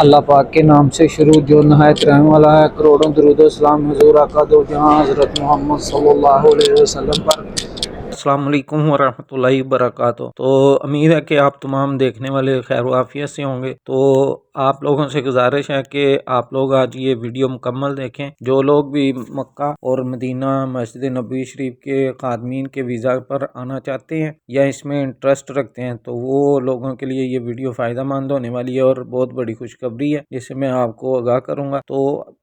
اللہ پاک کے نام سے شروع جو نہایت رحم والا ہے، کروڑوں درود و سلام حضور آقا دو جہاں حضرت محمد صلی اللہ علیہ وسلم پر۔ السلام علیکم ورحمۃ اللہ وبرکاتہ۔ تو امید ہے کہ آپ تمام دیکھنے والے خیر و عافیت سے ہوں گے۔ تو آپ لوگوں سے گزارش ہے کہ آپ لوگ آج یہ ویڈیو مکمل دیکھیں۔ جو لوگ بھی مکہ اور مدینہ مسجد نبوی شریف کے خادمین کے ویزا پر آنا چاہتے ہیں یا اس میں انٹرسٹ رکھتے ہیں تو وہ لوگوں کے لیے یہ ویڈیو فائدہ مند ہونے والی ہے اور بہت بڑی خوشخبری ہے جس سے میں آپ کو آگاہ کروں گا۔ تو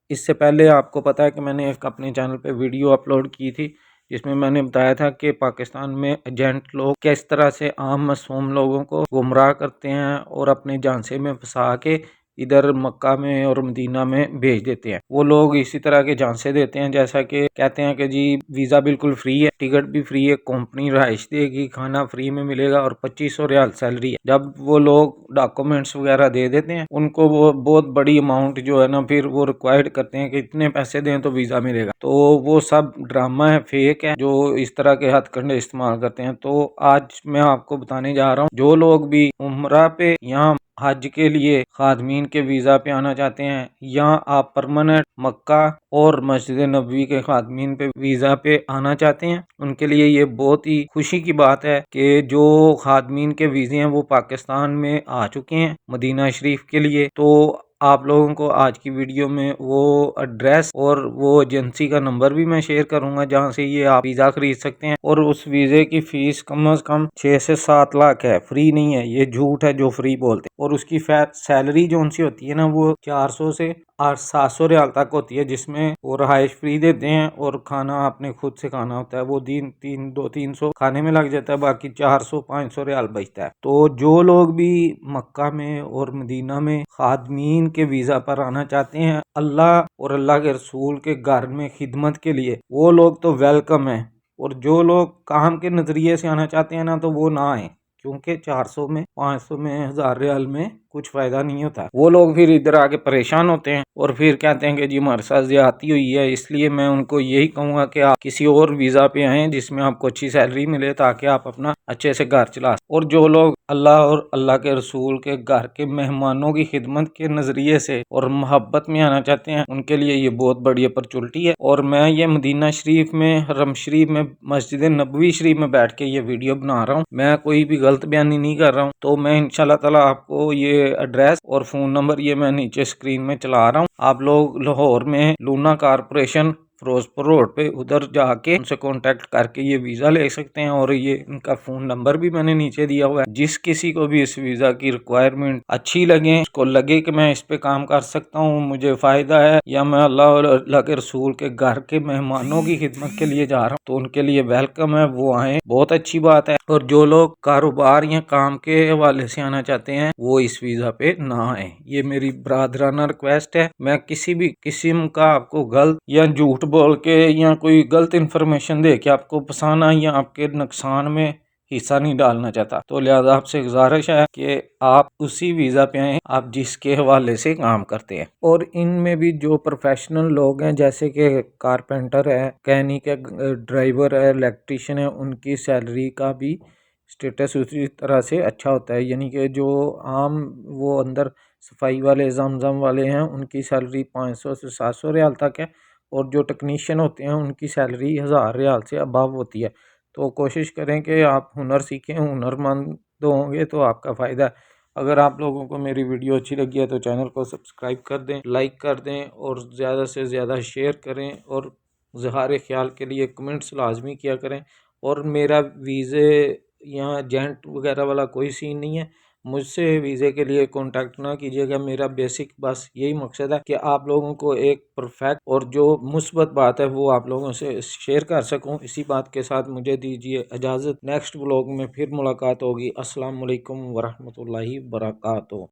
اس سے پہلے آپ کو پتا ہے کہ میں نے ایک اپنے چینل پہ ویڈیو اپلوڈ کی تھی جس میں نے بتایا تھا کہ پاکستان میں ایجنٹ لوگ کس طرح سے عام معصوم لوگوں کو گمراہ کرتے ہیں اور اپنے جھانسے میں پھنسا کے ادھر مکہ میں اور مدینہ میں بھیج دیتے ہیں۔ وہ لوگ اسی طرح کے جھانسے دیتے ہیں، جیسا کہ کہتے ہیں کہ جی ویزا بالکل فری ہے، ٹکٹ بھی فری ہے، کمپنی رہائش دے گی، کھانا فری میں ملے گا اور 2500 ریال سیلری ہے۔ جب وہ لوگ ڈاکومنٹس وغیرہ دے دیتے ہیں ان کو وہ بہت بڑی اماؤنٹ جو ہے نا پھر وہ ریکوائرڈ کرتے ہیں کہ اتنے پیسے دیں تو ویزا ملے گا۔ تو وہ سب ڈرامہ ہے، فیک ہے، جو اس طرح کے ہتھ کنڈے استعمال کرتے ہیں۔ تو آج میں آپ کو بتانے جا رہا ہوں جو لوگ بھی عمرہ پہ یا حج کے لیے خادمین کے ویزا پہ آنا چاہتے ہیں یا آپ پرماننٹ مکہ اور مسجد نبوی کے خادمین پہ ویزا پہ آنا چاہتے ہیں، ان کے لیے یہ بہت ہی خوشی کی بات ہے کہ جو خادمین کے ویزے ہیں وہ پاکستان میں آ چکے ہیں مدینہ شریف کے لیے۔ تو آپ لوگوں کو آج کی ویڈیو میں وہ ایڈریس اور وہ ایجنسی کا نمبر بھی میں شیئر کروں گا جہاں سے یہ آپ ویزا خرید سکتے ہیں، اور اس ویزے کی فیس کم از کم 6 سے 7 لاکھ ہے، فری نہیں ہے، یہ جھوٹ ہے جو فری بولتے ہیں۔ اور اس کی سیلری جو ان سی ہوتی ہے نا وہ 400 سے 700 ریال تک ہوتی ہے، جس میں وہ رہائش فری دیتے ہیں اور کھانا آپ نے خود سے کھانا ہوتا ہے، وہ 300 کھانے میں لگ جاتا ہے، باقی 400-500 ریال بچتا ہے۔ تو جو لوگ بھی مکہ میں اور مدینہ میں خادمین کے ویزا پر آنا چاہتے ہیں اللہ اور اللہ کے رسول کے گھر میں خدمت کے لیے، وہ لوگ تو ویلکم ہیں، اور جو لوگ کام کے نظریے سے آنا چاہتے ہیں نا تو وہ نہ آئیں، کیونکہ 400 میں 500 میں 1000 ریال میں کچھ فائدہ نہیں ہوتا۔ وہ لوگ پھر ادھر آگے پریشان ہوتے ہیں اور پھر کہتے ہیں کہ جی ہمارے ساتھ زیادتی ہوئی ہے، اس لیے میں ان کو یہی کہوں گا کہ آپ کسی اور ویزا پہ آئیں جس میں آپ کو اچھی سیلری ملے تاکہ آپ اپنا اچھے سے گھر چلا سکیں۔ اور جو لوگ اللہ اور اللہ کے رسول کے گھر کے مہمانوں کی خدمت کے نظریے سے اور محبت میں آنا چاہتے ہیں ان کے لیے یہ بہت بڑی اپرچونٹی ہے۔ اور میں یہ مدینہ شریف میں، حرم شریف میں، مسجد نبوی شریف میں بیٹھ کے یہ ویڈیو بنا رہا ہوں، میں کوئی بھی غلط بیانی نہیں کر رہا ہوں۔ تو میں انشاءاللہ تعالی آپ کو یہ ایڈریس اور فون نمبر یہ میں نیچے سکرین میں چلا رہا ہوں، آپ لوگ لاہور میں لونا کارپوریشن فیروزپور روڈ پہ ادھر جا کے ان سے کانٹیکٹ کر کے یہ ویزا لے سکتے ہیں، اور یہ ان کا فون نمبر بھی میں نے نیچے دیا ہوا ہے۔ جس کسی کو بھی اس ویزا کی ریکوائرمنٹ اچھی لگے، اس کو لگے کہ میں اس پہ کام کر سکتا ہوں، مجھے فائدہ ہے، یا میں اللہ اور اللہ کے رسول کے گھر کے مہمانوں کی خدمت کے لیے جا رہا ہوں، تو ان کے لیے ویلکم ہے، وہ آئیں، بہت اچھی بات ہے۔ اور جو لوگ کاروبار یا کام کے حوالے سے آنا چاہتے ہیں وہ اس ویزا پہ نہ آئیں، یہ میری برادرانہ ریکویسٹ ہے۔ میں کسی بھی قسم کا آپ کو غلط یا جھوٹ بول کے یا کوئی غلط انفارمیشن دے کے آپ کو پھنسانا یا آپ کے نقصان میں حصہ نہیں ڈالنا چاہتا، تو لہذا آپ سے گزارش ہے کہ آپ اسی ویزا پہ آئیں آپ جس کے حوالے سے کام کرتے ہیں۔ اور ان میں بھی جو پروفیشنل لوگ ہیں جیسے کہ کارپینٹر ہے، مکینک ہے، ڈرائیور ہے، الیکٹریشین ہے، ان کی سیلری کا بھی سٹیٹس اسی طرح سے اچھا ہوتا ہے، یعنی کہ جو عام وہ اندر صفائی والے زمزم والے ہیں ان کی سیلری 500 سے 700 ریال تک ہے، اور جو ٹیکنیشین ہوتے ہیں ان کی سیلری 1000 ریال سے ابو ہوتی ہے۔ تو کوشش کریں کہ آپ ہنر سیکھیں، ہنر مند ہوں گے تو آپ کا فائدہ ہے۔ اگر آپ لوگوں کو میری ویڈیو اچھی لگی ہے تو چینل کو سبسکرائب کر دیں، لائک کر دیں اور زیادہ سے زیادہ شیئر کریں، اور اظہار خیال کے لیے کمنٹس لازمی کیا کریں۔ اور میرا ویزے یا ایجنٹ وغیرہ والا کوئی سین نہیں ہے، مجھ سے ویزے کے لیے کانٹیکٹ نہ کیجیے گا، میرا بیسک بس یہی مقصد ہے کہ آپ لوگوں کو ایک پرفیکٹ اور جو مثبت بات ہے وہ آپ لوگوں سے شیئر کر سکوں۔ اسی بات کے ساتھ مجھے دیجیے اجازت، نیکسٹ ولاگ میں پھر ملاقات ہوگی۔ السلام علیکم ورحمۃ اللہ وبرکاتہ۔